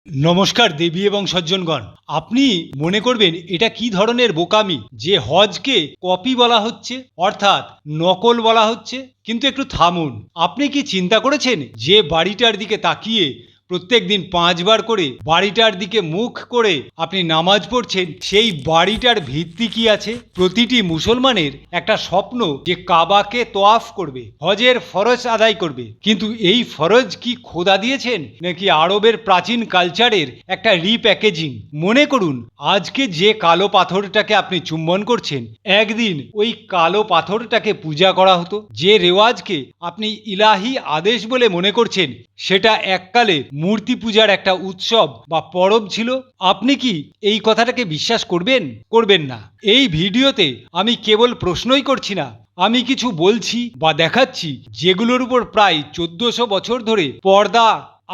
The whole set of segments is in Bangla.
নমস্কার দেবী এবং সজ্জনগণ। আপনি মনে করবেন এটা কি ধরনের বোকামি যে হজকে কপি বলা হচ্ছে, অর্থাৎ নকল বলা হচ্ছে। কিন্তু একটু থামুন। আপনি কি চিন্তা করেছেন যে বাড়িটার দিকে তাকিয়ে প্রত্যেক দিন 5 বার করে বাড়িটার দিকে মুখ করে আপনি নামাজ পড়ছেন, সেই বাড়িটার ভিত্তি কি আছে? প্রতিটি মুসলমানের একটা স্বপ্ন যে কাবাকে তোয়াফ করবে, হজের ফরজ আদায় করবে। কিন্তু এই ফরজ কি খোদা দিয়েছেন, নাকি আরবের প্রাচীন কালচারের একটা রিপ্যাকেজিং? মনে করুন, আজকে যে কালো পাথরটাকে আপনি চুম্বন করছেন, একদিন ওই কালো পাথরটাকে পূজা করা হতো। যে রেওয়াজকে আপনি ইলাহি আদেশ বলে মনে করছেন, সেটা এককালে মূর্তি পূজার একটা উৎসব বা পরব ছিল। আপনি কি এই কথাটাকে বিশ্বাস করবেন? করবেন না। এই ভিডিওতে আমি কেবল প্রশ্নই করছি না, আমি কিছু বলছি বা দেখাচ্ছি যেগুলোর উপর প্রায় 1400 বছর ধরে পর্দা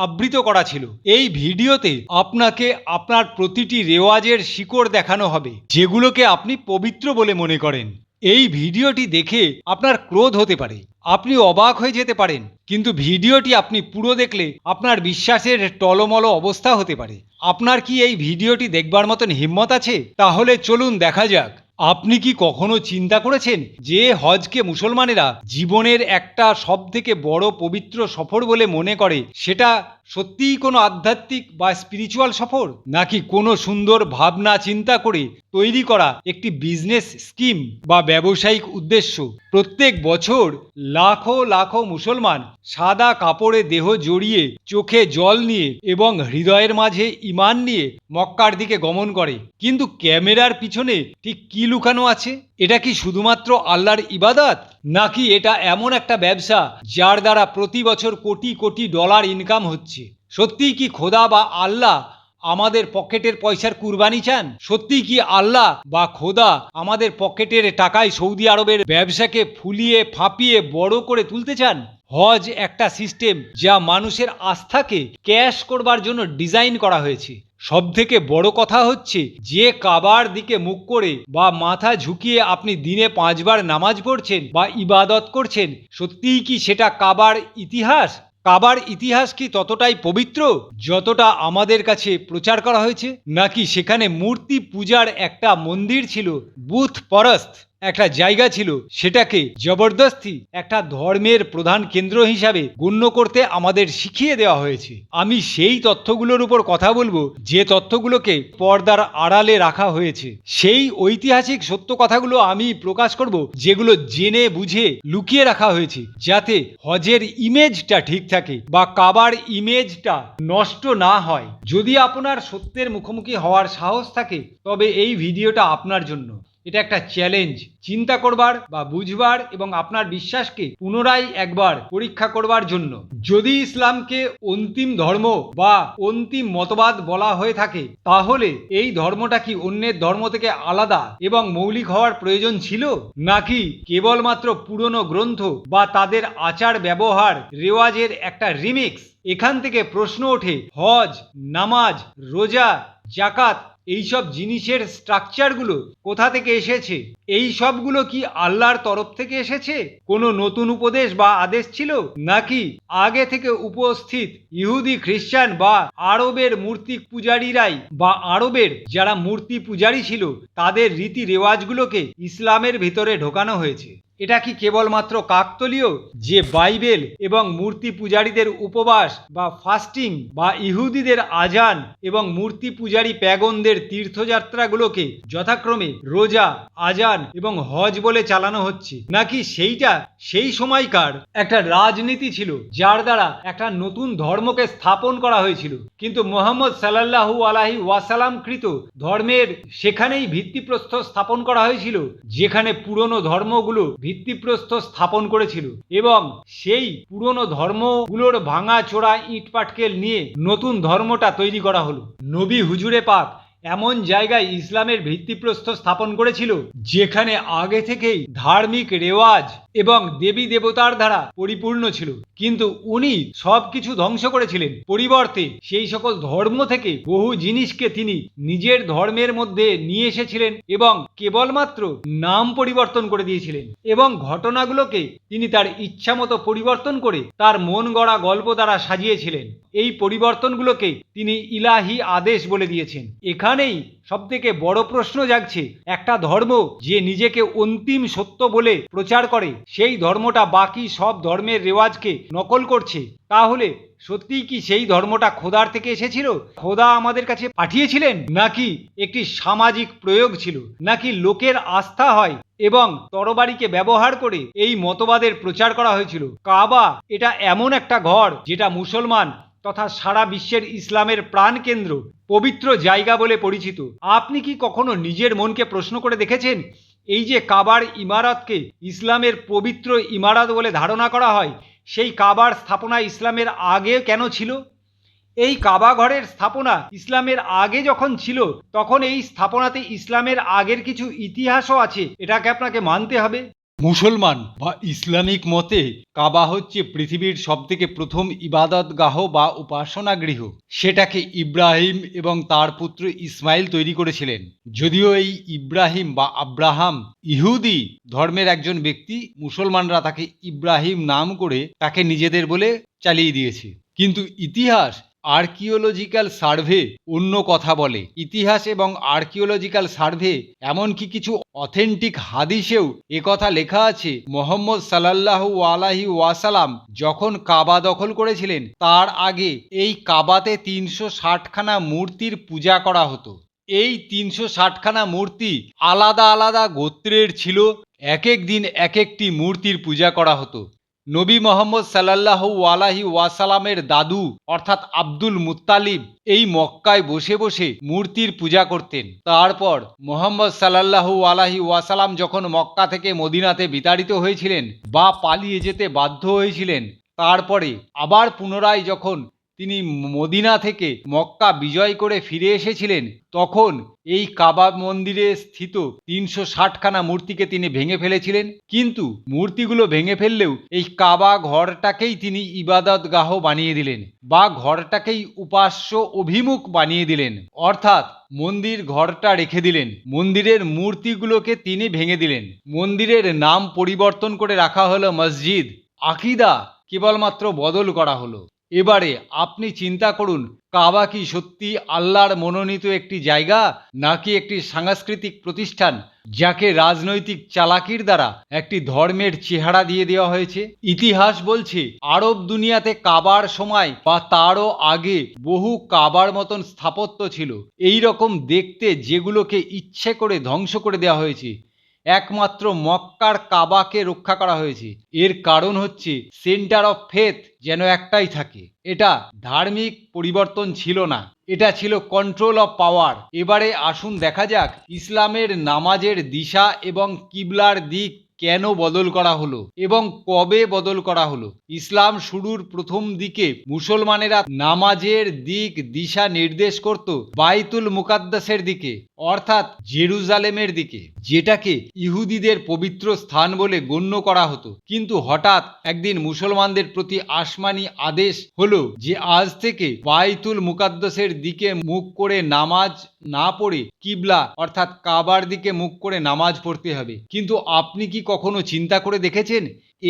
আবৃত করা ছিল। এই ভিডিওতে আপনাকে আপনার প্রতিটি রেওয়াজের শিকড় দেখানো হবে, যেগুলোকে আপনি পবিত্র বলে মনে করেন। এই ভিডিওটি দেখে আপনার ক্রোধ হতে পারে, আপনি অবাক হয়ে যেতে পারেন, কিন্তু ভিডিওটি আপনি পুরো দেখলে আপনার বিশ্বাসের টলমল অবস্থা হতে পারে। আপনার কি এই ভিডিওটি দেখবার মতন হিম্মত আছে? তাহলে চলুন দেখা যাক। আপনি কি কখনো চিন্তা করেছেন যে হজকে মুসলমানেরা জীবনের একটা সবথেকে বড় পবিত্র সফর বলে মনে করে, সেটা সত্যিই কোনো আধ্যাত্মিক বা স্পিরিচুয়াল সফর, নাকি কোনো সুন্দর ভাবনা চিন্তা করে তৈরি করা একটি বিজনেস স্কিম বা ব্যবসায়িক উদ্দেশ্য? প্রত্যেক বছর লাখো লাখো মুসলমান সাদা কাপড়ে দেহ জড়িয়ে, চোখে জল নিয়ে এবং হৃদয়ের মাঝে ঈমান নিয়ে মক্কার দিকে গমন করে। কিন্তু ক্যামেরার পিছনে ঠিক কি লুকানো আছে? এটা কি শুধুমাত্র আল্লাহর ইবাদত, নাকি এটা এমন একটা ব্যবসা যার দ্বারা প্রতি বছর কোটি কোটি ডলার ইনকাম হচ্ছে? সত্যিই কি খোদা বা আল্লাহ আমাদের পকেটের পয়সার কুরবানি চান? সত্যিই কি আল্লাহ বা খোদা আমাদের পকেটের টাকায় সৌদি আরবের ব্যবসাকে ফুলিয়ে ফাঁপিয়ে বড় করে তুলতে চান? হজ একটা সিস্টেম যা মানুষের আস্থাকে ক্যাশ করবার জন্য ডিজাইন করা হয়েছে। সব থেকে বড় কথা হচ্ছে, যে কাবার দিকে মুখ করে বা মাথা ঝুঁকিয়ে আপনি দিনে 5 বার নামাজ পড়ছেন বা ইবাদত করছেন, সত্যিই কি সেটা কাবার ইতিহাস? কাবার ইতিহাস কি ততটাই পবিত্র যতটা আমাদের কাছে প্রচার করা হয়েছে? নাকি সেখানে মূর্তি পূজার একটা মন্দির ছিল, বুথ পরস্ত একটা জায়গা ছিল, সেটাকে জবরদস্তি একটা ধর্মের প্রধান কেন্দ্র হিসাবে গণ্য করতে আমাদের শিখিয়ে দেওয়া হয়েছে? আমি সেই তথ্যগুলোর উপর কথা বলবো যে তথ্যগুলোকে পর্দার আড়ালে রাখা হয়েছে। সেই ঐতিহাসিক সত্য কথাগুলো আমি প্রকাশ করব, যেগুলো জেনে বুঝে লুকিয়ে রাখা হয়েছে, যাতে হজের ইমেজটা ঠিক থাকে বা কাবার ইমেজটা নষ্ট না হয়। যদি আপনার সত্যের মুখোমুখি হওয়ার সাহস থাকে, তবে এই ভিডিওটা আপনার জন্য। এটা একটা চ্যালেঞ্জ, চিন্তা করবার বা বুঝবার এবং আপনার বিশ্বাসকে পুনরায় একবার পরীক্ষা করবার জন্য। যদি ইসলামকে অন্তিম ধর্ম বা অন্তিম মতবাদ বলা হয়ে থাকে, তাহলে এই ধর্মটা কি অন্যের ধর্ম থেকে আলাদা এবং মৌলিক হওয়ার প্রয়োজন ছিল, নাকি কেবলমাত্র পুরনো গ্রন্থ বা তাদের আচার ব্যবহার রেওয়াজের একটা রিমিক্স? এখান থেকে প্রশ্ন ওঠে, হজ, নামাজ, রোজা, জাকাত, এইসব জিনিসের স্ট্রাকচারগুলো কোথা থেকে এসেছে? এই সবগুলো কি আল্লাহর তরফ থেকে এসেছে? কোনো নতুন উপদেশ বা আদেশ ছিল, নাকি আগে থেকে উপস্থিত ইহুদি, খ্রিস্টান বা আরবের মূর্তি পূজারীরাই বা আরবের যারা মূর্তি পূজারী ছিল তাদের রীতি রেওয়াজগুলোকে ইসলামের ভিতরে ঢোকানো হয়েছে? এটা কি কেবলমাত্র কাকতলীয় যে বাইবেল এবং মূর্তি পূজারীদের উপবাস বা ফাস্টিং বা ইহুদিদের আজান এবং মূর্তি পূজারী প্যাগনদের তীর্থযাত্রাগুলোকে যথাক্রমে রোজা, আজান এবং হজ বলে চালানো হচ্ছে? নাকি সেইটা সেই সময়কার একটা রাজনীতি ছিল যার দ্বারা একটা নতুন ধর্মকে স্থাপন করা হয়েছিল, কিন্তু মোহাম্মদ সাল্লাল্লাহু আলাইহি ওয়াসাল্লাম কৃত ধর্মের সেখানেই ভিত্তিপ্রস্তর স্থাপন করা হয়েছিল, যেখানে পুরনো ধর্মগুলো ভিত্তিপ্রস্তর স্থাপন করেছিল, এবং সেই পুরনো ধর্মগুলোর ভাঙা চোরা ইট পাটকেল নিয়ে নতুন ধর্মটা তৈরি করা হলো। নবী হুজুরে পাক এমন জায়গায় ইসলামের ভিত্তিপ্রস্তর স্থাপন করেছিল যেখানে আগে থেকেই ধার্মিক রেওয়াজ এবং দেবী দেবতার দ্বারা পরিপূর্ণ ছিল। কিন্তু উনি সবকিছু ধ্বংস করেছিলেন, পরিবর্তে সেই সকল ধর্ম থেকে বহু জিনিসকে তিনি নিজের ধর্মের মধ্যে নিয়ে এসেছিলেন এবং কেবলমাত্র নাম পরিবর্তন করে দিয়েছিলেন, এবং ঘটনাগুলোকে তিনি তার ইচ্ছা মতো পরিবর্তন করে তার মন গড়া গল্প দ্বারা সাজিয়েছিলেন। এই পরিবর্তনগুলোকে তিনি ইলাহি আদেশ বলে দিয়েছেন। এখানেই সবথেকে বড় প্রশ্ন জাগছে, একটা ধর্ম যে নিজেকে অন্তিম সত্য বলে প্রচার করে, সেই ধর্মটা বাকি সব ধর্মের রেওয়াজকে নকল করছে, তাহলে সত্যিই কি সেই ধর্মটা খোদার থেকে এসেছিল? খোদা আমাদের কাছে পাঠিয়েছিলেন, নাকি একটি সামাজিক প্রয়োগ ছিল, নাকি লোকের আস্থা হয় এবং তরবারিকে ব্যবহার করে এই মতবাদের প্রচার করা হয়েছিল? কাবা এটা এমন একটা ঘর যেটা মুসলমান তথা সারা বিশ্বের ইসলামের প্রাণকেন্দ্র, পবিত্র জায়গা বলে পরিচিত। আপনি কি কখনো নিজের মনকে প্রশ্ন করে দেখেছেন, এই যে কাবার ইমারতকে ইসলামের পবিত্র ইমারত বলে ধারণা করা হয়, সেই কাবার স্থাপনা ইসলামের আগে কেন ছিল? এই কাবা ঘরের স্থাপনা ইসলামের আগে যখন ছিল, তখন এই স্থাপনাতে ইসলামের আগের কিছু ইতিহাসও আছে, এটাকে আপনাকে মানতে হবে। মুসলমান বা ইসলামিক মতে কাবা হচ্ছে পৃথিবীর সবথেকে প্রথম ইবাদতগাহ বা উপাসনা গৃহ। সেটাকে ইব্রাহিম এবং তার পুত্র ইসমাইল তৈরি করেছিলেন। যদিও এই ইব্রাহিম বা আব্রাহাম ইহুদি ধর্মের একজন ব্যক্তি, মুসলমানরা তাকে ইব্রাহিম নাম করে তাকে নিজেদের বলে চালিয়ে দিয়েছে। কিন্তু ইতিহাস, আর্কিওলজিক্যাল সার্ভে অন্য কথা বলে। ইতিহাস এবং আর্কিওলজিক্যাল সার্ভে, এমনকি কিছু অথেন্টিক হাদিসেও একথা লেখা আছে, মোহাম্মদ সাল্লাল্লাহু আলাইহি ওয়াসাল্লাম যখন কাবা দখল করেছিলেন, তার আগে এই কাবাতে ৩৬০খানা মূর্তির পূজা করা হতো। এই ৩৬০খানা মূর্তি আলাদা আলাদা গোত্রের ছিল। এক এক দিন এক একটি মূর্তির পূজা করা হতো। নবী মোহাম্মদ সাল্লাল্লাহু আলাইহি ওয়াসাল্লামের দাদু অর্থাৎ আব্দুল মুত্তালিব এই মক্কায় বসে বসে মূর্তির পূজা করতেন। তারপর মোহাম্মদ সাল্লাল্লাহু আলাইহি ওয়াসাল্লাম যখন মক্কা থেকে মদিনাতে বিতাড়িত হয়েছিলেন বা পালিয়ে যেতে বাধ্য হয়েছিলেন, তারপরে আবার পুনরায় যখন তিনি মদিনা থেকে মক্কা বিজয় করে ফিরে এসেছিলেন, তখন এই কাবা মন্দিরে স্থিত ৩৬০খানা মূর্তিকে তিনি ভেঙে ফেলেছিলেন। কিন্তু মূর্তিগুলো ভেঙে ফেললেও এই কাবা ঘরটাকেই তিনি ইবাদতগাহ বানিয়ে দিলেন, বা ঘরটাকেই উপাস্য অভিমুখ বানিয়ে দিলেন। অর্থাৎ মন্দির ঘরটা রেখে দিলেন, মন্দিরের মূর্তিগুলোকে তিনি ভেঙে দিলেন। মন্দিরের নাম পরিবর্তন করে রাখা হলো মসজিদ। আকিদা কেবলমাত্র বদল করা হলো। এবারে আপনি চিন্তা করুন, কাবা কি সত্যি আল্লাহর মনোনীত একটি জায়গা, নাকি একটি সাংস্কৃতিক প্রতিষ্ঠান যাকে রাজনৈতিক চালাকির দ্বারা একটি ধর্মের চেহারা দিয়ে দেওয়া হয়েছে? ইতিহাস বলছে আরব দুনিয়াতে কাবার সময় বা তারও আগে বহু কাবার মতন স্থাপত্য ছিল, এই রকম দেখতে, যেগুলোকে ইচ্ছে করে ধ্বংস করে দেওয়া হয়েছে। একমাত্র মক্কার কাবাকে রক্ষা করা হয়েছে। এর কারণ হচ্ছে সেন্টার অফ ফেথ যেন একটাই থাকে। এটা ধার্মিক পরিবর্তন ছিল না, এটা ছিল কন্ট্রোল অফ পাওয়ার। এবারে আসুন দেখা যাক ইসলামের নামাজের দিশা এবং কিবলার দিক কেন বদল করা হলো এবং কবে বদল করা হলো। ইসলাম শুরুর প্রথম দিকে মুসলমানেরা নামাজের দিক দিশা নির্দেশ করত বাইতুল মুকাদ্দাসের দিকে, অর্থাৎ জেরুজালেমের দিকে, যেটাকে ইহুদিদের পবিত্র স্থান বলে গণ্য করা হতো। কিন্তু হঠাৎ একদিন মুসলমানদের প্রতি আসমানি আদেশ হলো যে আজ থেকে বাইতুল মুকাদ্দাসের দিকে মুখ করে নামাজ না পড়ে কিবলা অর্থাৎ কাবার দিকে মুখ করে নামাজ পড়তে হবে। কিন্তু আপনি কি কখনো চিন্তা করে দেখেছেন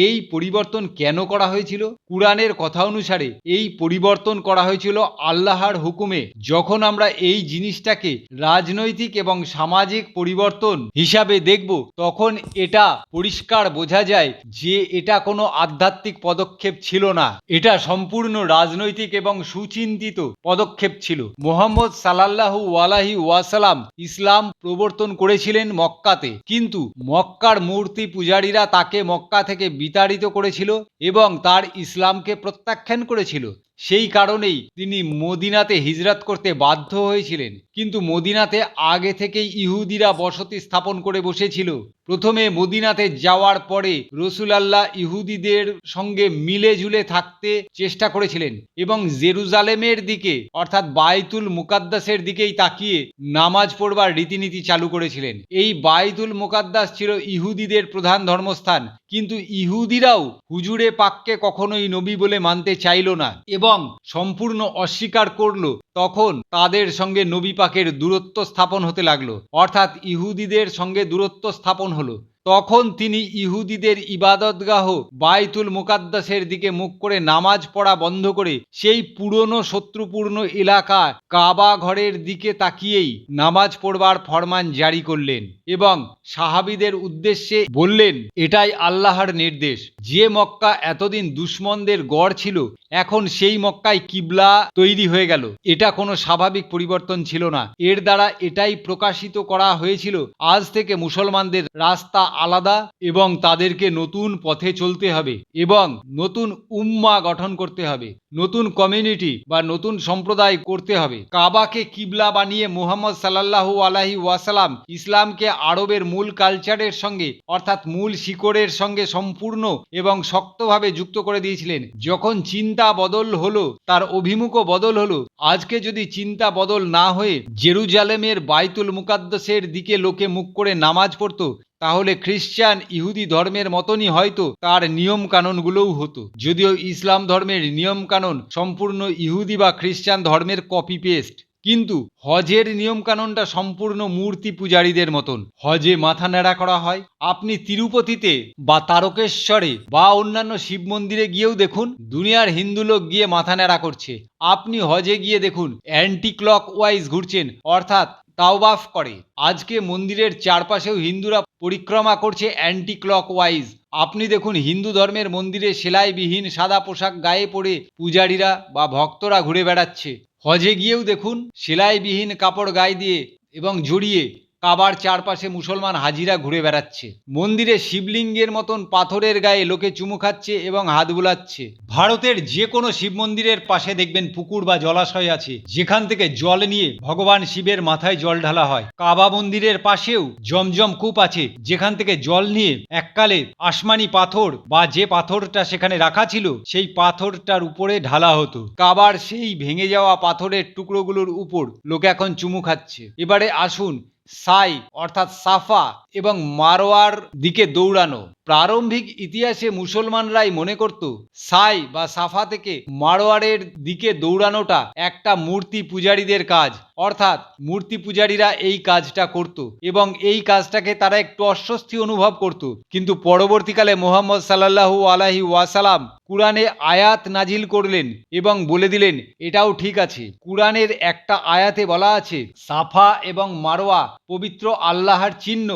এই পরিবর্তন কেন করা হয়েছিল? কুরআনের কথা অনুসারে এই পরিবর্তন করা হয়েছিল আল্লাহর হুকুমে। যখন আমরা এই জিনিসটাকে রাজনৈতিক এবং সামাজিক পরিবর্তন হিসাবে দেখব, তখন এটা পরিষ্কার বোঝা যায় যে এটা কোনো আধ্যাত্মিক পদক্ষেপ ছিল না, এটা সম্পূর্ণ রাজনৈতিক এবং সুচিন্তিত পদক্ষেপ ছিল। মুহাম্মদ সাল্লাল্লাহু আলাইহি ওয়াসাল্লাম ইসলাম প্রবর্তন করেছিলেন মক্কাতে, কিন্তু মক্কার মূর্তি পূজারীরা তাকে মক্কা থেকে বিতাড়িত করেছিল এবং তার ইসলামকে প্রত্যাখ্যান করেছিল। সেই কারণেই তিনি মদিনাতে হিজরত করতে বাধ্য হয়েছিলেন। কিন্তু মদিনাতে আগে থেকেই ইহুদিরা বসতি স্থাপন করে বসেছিল। প্রথমে মদিনাতে যাওয়ার পরে রসুলাল্লাহ ইহুদিদের সঙ্গে মিলে ঝুলে থাকতে চেষ্টা করেছিলেন এবং জেরুজালেমের দিকে অর্থাৎ বায়তুল মুকাদ্দাসের দিকেই তাকিয়ে নামাজ পড়বার রীতিনীতি চালু করেছিলেন। এই বায়তুল মুকাদ্দাস ছিল ইহুদিদের প্রধান ধর্মস্থান, কিন্তু ইহুদিরাও হুজুরে পাককে কখনোই নবী বলে মানতে চাইল না এবং সম্পূর্ণ অস্বীকার করল। তখন তাদের সঙ্গে নবী পাকের দূরত্ব স্থাপন হতে লাগলো, অর্থাৎ ইহুদিদের সঙ্গে দূরত্ব স্থাপন হলো। তখন তিনি ইহুদিদের ইবাদতগাহ বায়তুল মুকাদ্দাসের দিকে মুখ করে নামাজ পড়া বন্ধ করে সেই পুরনো শত্রুপূর্ণ এলাকা কাবা ঘরের দিকে তাকিয়েই নামাজ পড়বার ফরমান জারি করলেন এবং সাহাবীদের উদ্দেশ্যে বললেন, এটাই আল্লাহর নির্দেশ। যে মক্কা এতদিন দুশমনদের গড় ছিল, এখন সেই মক্কায় কিবলা তৈরি হয়ে গেল। এটা কোনো স্বাভাবিক পরিবর্তন ছিল না। এর দ্বারা এটাই প্রকাশিত করা হয়েছিল, আজ থেকে মুসলমানদের রাস্তা আলাদা এবং তাদেরকে নতুন পথে চলতে হবে এবং নতুন উম্মা গঠন করতে হবে, নতুন কমিউনিটি বা নতুন সম্প্রদায় করতে হবে। কাবাকে কিবলা বানিয়ে মুহাম্মদ সাল্লাল্লাহু আলাইহি ওয়াসাল্লাম ইসলামকে আরবের মূল কালচারের সঙ্গে অর্থাৎ মূল শিকড়ের সঙ্গে সম্পূর্ণ এবং শক্তভাবে যুক্ত করে দিয়েছিলেন। যখন চিন্তা বদল হলো, তার অভিমুখও বদল হলো। আজকে যদি চিন্তা বদল না হয়ে জেরুজালেমের বায়তুল মুকাদ্দাসের দিকে লোকে মুখ করে নামাজ পড়তো, তাহলে খ্রিস্টান ইহুদি ধর্মের মতনই হয়তো তার নিয়ম কানুনগুলোও হতো। যদিও ইসলাম ধর্মের নিয়ম কানুন সম্পূর্ণ ইহুদি বা খ্রিস্টান ধর্মের কপি পেস্ট, কিন্তু হজের নিয়ম কানুনটা সম্পূর্ণ মূর্তি পূজারীদের মতন। হজে মাথা ন্যাড়া করা হয়। আপনি তিরুপতিতে বা তারকেশ্বরে বা অন্যান্য শিব মন্দিরে গিয়েও দেখুন, দুনিয়ার হিন্দু লোক গিয়ে মাথা ন্যাড়া করছে। আপনি হজে গিয়ে দেখুন অ্যান্টি ক্লক ওয়াইজ ঘুরছেন, অর্থাৎ তাওবাফ করে। আজকে মন্দিরের চারপাশেও হিন্দুরা পরিক্রমা করছে অ্যান্টি ক্লক ওয়াইজ। আপনি দেখুন হিন্দু ধর্মের মন্দিরে সেলাইবিহীন সাদা পোশাক গায়ে পরে পূজারীরা বা ভক্তরা ঘুরে বেড়াচ্ছে। হজে গিয়েও দেখুন সেলাইবিহীন কাপড় গায়ে দিয়ে এবং জড়িয়ে কাবার চারপাশে মুসলমান হাজিরা ঘুরে বেড়াচ্ছে। মন্দিরে শিবলিঙ্গের মতন পাথরের গায়ে লোকে চুমু খাচ্ছে এবং হাত বুলাচ্ছে। ভারতের যে কোনো শিব মন্দিরের পাশে দেখবেন পুকুর বা জলাশয় আছে, যেখান থেকে জল নিয়ে ভগবান শিবের মাথায় জল ঢালা হয়। কাবা মন্দিরের পাশেও জমজম কূপ আছে, যেখান থেকে জল নিয়ে এককালে আসমানি পাথর বা যে পাথরটা সেখানে রাখা ছিল সেই পাথরটার উপরে ঢালা হতো। কাবার সেই ভেঙে যাওয়া পাথরের টুকরোগুলোর উপর লোকে এখন চুমু খাচ্ছে। এবারে আসুন সাই অর্থাৎ সাফা এবং মারোয়ার দিকে দৌড়ানো। প্রারম্ভিক ইতিহাসে মুসলমানরাই মনে করত সাই বা সাফা থেকে মারোয়ারের দিকে দৌড়ানোটা একটা মূর্তি পূজারীদের কাজ, অর্থাৎ মূর্তি পূজারীরা এই কাজটা করত এবং এই কাজটাকে তারা একটু অস্বস্তি অনুভব করত। কিন্তু পরবর্তীকালে মুহাম্মদ সাল্লাল্লাহু আলাইহি ওয়াসাল্লাম কুরআনে আয়াত নাজিল করলেন এবং বলে দিলেন এটাও ঠিক আছে। কুরআনের একটা আয়াতে বলা আছে, সাফা এবং মারোয়া পবিত্র আল্লাহর চিহ্ন,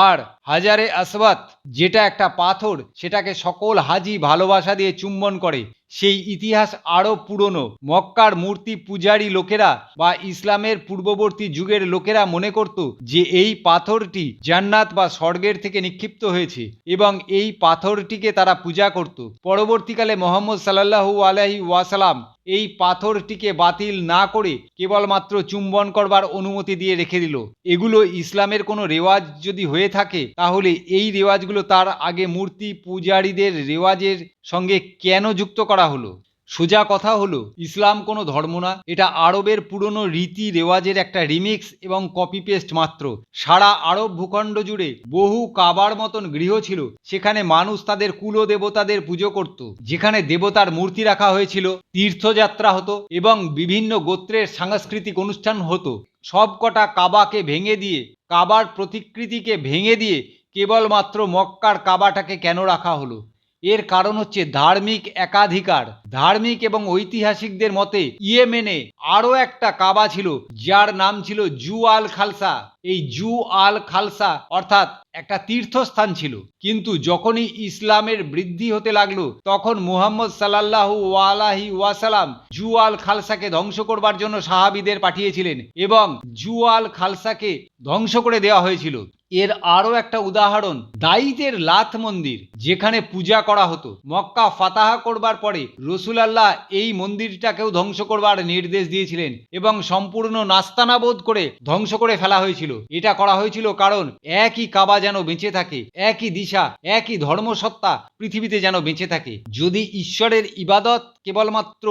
আর হাজারে আসওয়াদ যেটা একটা পাথর, সেটাকে সকল হাজি ভালোবাসা দিয়ে চুম্বন করে। সেই ইতিহাস আরও পুরনো। মক্কার মূর্তি পূজারী লোকেরা বা ইসলামের পূর্ববর্তী যুগের লোকেরা মনে করত যে এই পাথরটি জান্নাত বা স্বর্গের থেকে নিক্ষিপ্ত হয়েছে এবং এই পাথরটিকে তারা পূজা করত। পরবর্তীকালে মুহাম্মদ সাল্লাল্লাহু আলাইহি ওয়াসাল্লাম এই পাথরটিকে বাতিল না করে কেবলমাত্র চুম্বন করবার অনুমতি দিয়ে রেখে দিল। এগুলো ইসলামের কোনো রেওয়াজ যদি হয়ে থাকে, তাহলে এই রেওয়াজগুলো তার আগে মূর্তি পূজারীদের রেওয়াজের সঙ্গে কেন যুক্ত করা হলো? সোজা কথা হলো, ইসলাম কোনো ধর্ম না, এটা আরবের পুরনো রীতি রেওয়াজের একটা রিমিক্স এবং কপি পেস্ট মাত্র। সারা আরব ভূখণ্ড জুড়ে বহু কাবার মতন গৃহ ছিল, সেখানে মানুষ তাদের কুল দেবতাদের পুজো করত, যেখানে দেবতার মূর্তি রাখা হয়েছিল, তীর্থযাত্রা হতো এবং বিভিন্ন গোত্রের সাংস্কৃতিক অনুষ্ঠান হতো। সবকটা কাবাকে ভেঙে দিয়ে, কাবার প্রতিকৃতিকে ভেঙে দিয়ে কেবলমাত্র মক্কার কাবাটাকে কেন রাখা হলো? এর কারণ হচ্ছে ধার্মিক একাধিকার। ধার্মিক এবং ঐতিহাসিকদের মতে ইয়েমেনে আরও একটা কাবা ছিল, যার নাম ছিল জু আল খালসা। এই জু আল খালসা অর্থাৎ একটা তীর্থস্থান ছিল। কিন্তু যখনই ইসলামের বৃদ্ধি হতে লাগলো তখন মুহাম্মদ সাল্লাল্লাহু আলাইহি ওয়াসাল্লাম জু আল খালসাকে ধ্বংস করবার জন্য সাহাবীদের পাঠিয়েছিলেন এবং জু আল খালসাকে ধ্বংস করে দেওয়া হয়েছিল। এর আরও একটা উদাহরণ দাইতের লাত মন্দির, যেখানে পূজা করা হতো। মক্কা ফাতাহা করবার পরে রাসূলুল্লাহ এই মন্দিরটাকেও ধ্বংস করবার নির্দেশ দিয়েছিলেন এবং সম্পূর্ণ নাস্তানাবোধ করে ধ্বংস করে ফেলা হয়েছিল। এটা করা হয়েছিল কারণ একই কাবা যেন বেঁচে থাকে, একই দিশা, একই ধর্মসত্তা পৃথিবীতে যেন বেঁচে থাকে। যদি ঈশ্বরের ইবাদত কেবলমাত্র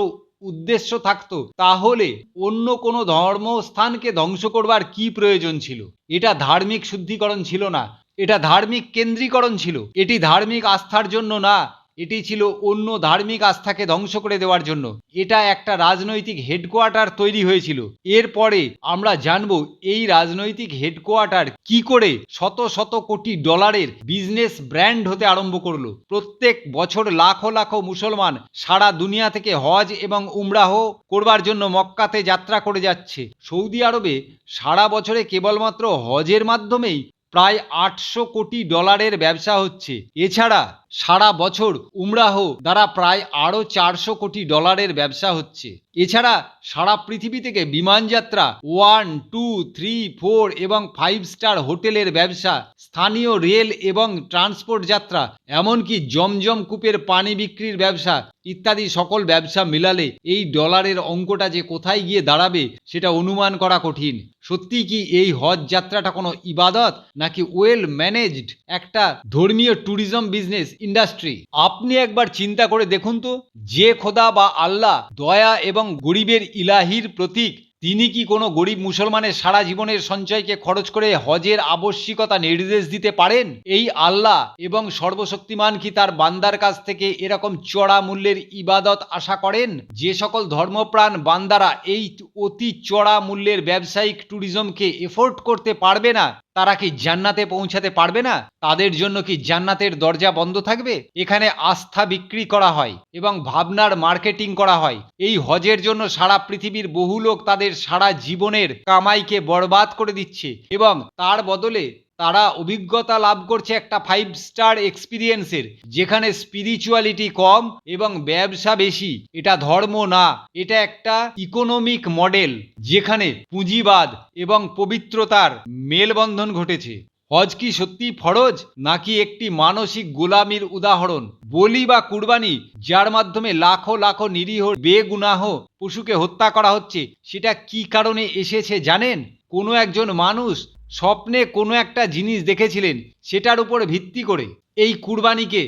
উদ্দেশ্য থাকতো তাহলে অন্য কোনো ধর্মস্থানকে ধ্বংস করবার কি প্রয়োজন ছিল? এটা ধার্মিক শুদ্ধিকরণ ছিল না, এটা ধার্মিক কেন্দ্রীকরণ ছিল। এটি ধার্মিক আস্থার জন্য না, এটি ছিল অন্য ধার্মিক আস্থাকে ধ্বংস করে দেওয়ার জন্য। এটা একটা রাজনৈতিক হেডকোয়ার্টার তৈরি হয়েছিল। এরপরে আমরা জানব এই রাজনৈতিক হেডকোয়ার্টার কি করে শত শত কোটি ডলারের বিজনেস ব্র্যান্ড হতে আরম্ভ করলো। প্রত্যেক বছর লাখো লাখো মুসলমান সারা দুনিয়া থেকে হজ এবং উমরাহ করবার জন্য মক্কাতে যাত্রা করে যাচ্ছে। সৌদি আরবে সারা বছরে কেবলমাত্র হজের মাধ্যমেই প্রায় ৮০০ কোটি ডলারের ব্যবসা হচ্ছে। এছাড়া সারা বছর উমরাহ দ্বারা প্রায় আরও ৪০০ কোটি ডলারের ব্যবসা হচ্ছে। এছাড়া সারা পৃথিবী থেকে বিমান যাত্রা, 1, 2, 3, 4 এবং 5 স্টার হোটেলের ব্যবসা, স্থানীয় রেল এবং ট্রান্সপোর্ট যাত্রা, এমনকি জমজম কূপের পানি বিক্রির ব্যবসা ইত্যাদি সকল ব্যবসা মিলালে এই ডলারের অঙ্কটা যে কোথায় গিয়ে দাঁড়াবে সেটা অনুমান করা কঠিন। সত্যি কি এই হজ যাত্রাটা কোনো ইবাদত নাকি ওয়েল ম্যানেজড একটা ধর্মীয় ট্যুরিজম বিজনেস ইন্ডাস্ট্রি? আপনি একবার চিন্তা করে দেখুন তো, যে খোদা বা আল্লাহ দয়া এবং গরিবের ইলাহির প্রতীক, তিনি কি কোনো গরিব মুসলমানের সারা জীবনের সঞ্চয়কে খরচ করে হজের আবশ্যিকতা নির্দেশ দিতে পারেন? এই আল্লাহ এবং সর্বশক্তিমান কি তার বান্দার কাছ থেকে এরকম চড়া মূল্যের ইবাদত আশা করেন? যে সকল ধর্মপ্রাণ বান্দারা এই অতি চড়া মূল্যের ব্যবসায়িক ট্যুরিজমকে এফোর্ড করতে পারবে না, তারা কি জান্নাতে পৌঁছাতে পারবে না? তাদের জন্য কি জান্নাতের দরজা বন্ধ থাকবে? এখানে আস্থা বিক্রি করা হয় এবং ভাবনার মার্কেটিং করা হয়। এই হজের জন্য সারা পৃথিবীর বহু লোক তাদের সারা জীবনের কামাইকে বরবাদ করে দিচ্ছে এবং তার বদলে তারা অভিজ্ঞতা লাভ করছে একটা 5 স্টার এক্সপিরিয়েন্সের, যেখানে স্পিরিচুয়ালিটি কম এবং ব্যবসা বেশি। এটা ধর্ম না, এটা একটা ইকোনমিক মডেল যেখানে পুঁজিবাদ এবং পবিত্রতার মেলবন্ধন ঘটেছে। হজ কি সত্যি ফরজ নাকি একটি মানসিক গোলামির উদাহরণ? বলি বা কুরবানি যার মাধ্যমে লাখো লাখো নিরীহ বেগুনাহ পশুকে হত্যা করা হচ্ছে, সেটা কি কারণে এসেছে জানেন? কোনো একজন মানুষ স্বপ্নে কোনো একটা জিনিস দেখেছিলেন, সেটার উপর ভিত্তি করে এই কুরবানিকে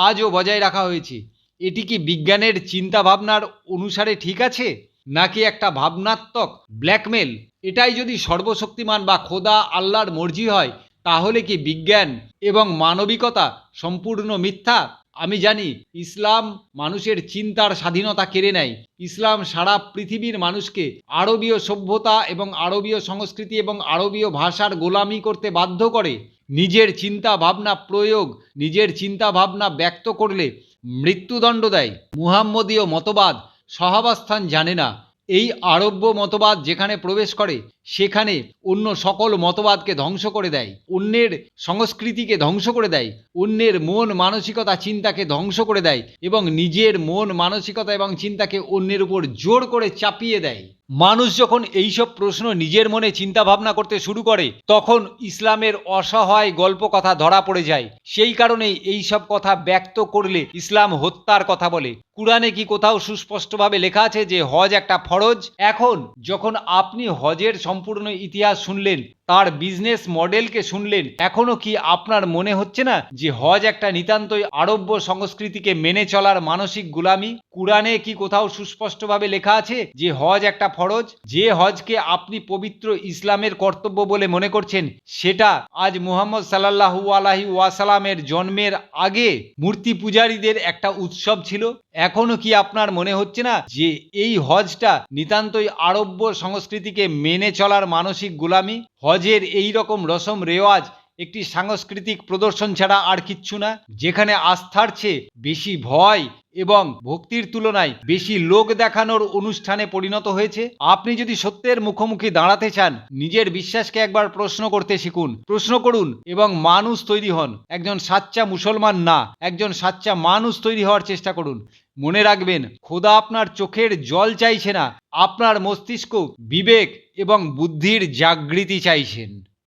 আজও বজায় রাখা হয়েছে। এটি কি বিজ্ঞানের চিন্তা ভাবনার অনুসারে ঠিক আছে নাকি একটা ভাবনাত্মক ব্ল্যাকমেল? এটাই যদি সর্বশক্তিমান বা খোদা আল্লাহর মর্জি হয়, তাহলে কি বিজ্ঞান এবং মানবিকতা সম্পূর্ণ মিথ্যা? আমি জানি ইসলাম মানুষের চিন্তার স্বাধীনতা কেড়ে নেয়। ইসলাম সারা পৃথিবীর মানুষকে আরবীয় সভ্যতা এবং আরবীয় সংস্কৃতি এবং আরবীয় ভাষার গোলামি করতে বাধ্য করে। নিজের চিন্তা ভাবনা প্রয়োগ, নিজের চিন্তা ভাবনা ব্যক্ত করলে মৃত্যুদণ্ড দেয়। মুহাম্মদীয় মতবাদ সহাবস্থান জানে না। এই আরব্য মতবাদ যেখানে প্রবেশ করে সেখানে অন্য সকল মতবাদকে ধ্বংস করে দেয়, অন্যের সংস্কৃতিকে ধ্বংস করে দেয়, অন্যের মন মানসিকতা চিন্তাকে ধ্বংস করে দেয় এবং নিজের মন মানসিকতা এবং চিন্তাকে অন্যের উপর জোর করে চাপিয়ে দেয়। মানুষ যখন এইসব প্রশ্ন নিজের মনে চিন্তা ভাবনা করতে শুরু করে তখন ইসলামের অসহায় গল্প কথা ধরা পড়ে যায়। সেই কারণেই এইসব কথা ব্যক্ত করলে ইসলাম হত্যার কথা বলে। কুরআনে কি কোথাও সুস্পষ্টভাবে লেখা আছে যে হজ একটা ফরজ? এখন যখন আপনি হজের সম্পূর্ণ ইতিহাস শুনলেন, তার বিজনেস মডেলকে শুনলেন, এখনো কি আপনার মনে হচ্ছে না যে হজ একটা নিতান্তই আরব্য সংস্কৃতিকে মেনে চলার মানসিক গোলামি? কুরআনে কি কোথাও সুস্পষ্টভাবে লেখা আছে যে হজ একটা ফরজ? যে হজকে আপনি পবিত্র ইসলামের কর্তব্য বলে মনে করছেন, সেটা আজ মুহাম্মদ সাল্লাল্লাহু আলাইহি ওয়াসাল্লামের জন্মের আগে মূর্তি পূজারীদের একটা উৎসব ছিল। এখনো কি আপনার মনে হচ্ছে না যে এই হজটা নিতান্তই আরব্য সংস্কৃতিকে মেনে চলার মানসিক গোলামি? হজের এই রকম রসম রেওয়াজ একটি সাংস্কৃতিক প্রদর্শন ছাড়া আর কিচ্ছু না, যেখানে আস্থার চেয়ে বেশি ভয় এবং ভক্তির তুলনায় বেশি লোক দেখানোর অনুষ্ঠানে পরিণত হয়েছে। আপনি যদি সত্যের মুখোমুখি দাঁড়াতে চান, নিজের বিশ্বাসকে একবার প্রশ্ন করতে শিখুন, প্রশ্ন করুন এবং মানুষ তৈরি হন। একজন সাচ্চা মুসলমান না, একজন সাচ্চা মানুষ তৈরি হওয়ার চেষ্টা করুন। মনে রাখবেন, খোদা আপনার চোখের জল চাইছে না, আপনার মস্তিষ্ক, বিবেক এবং বুদ্ধির জাগৃতি চাইছেন।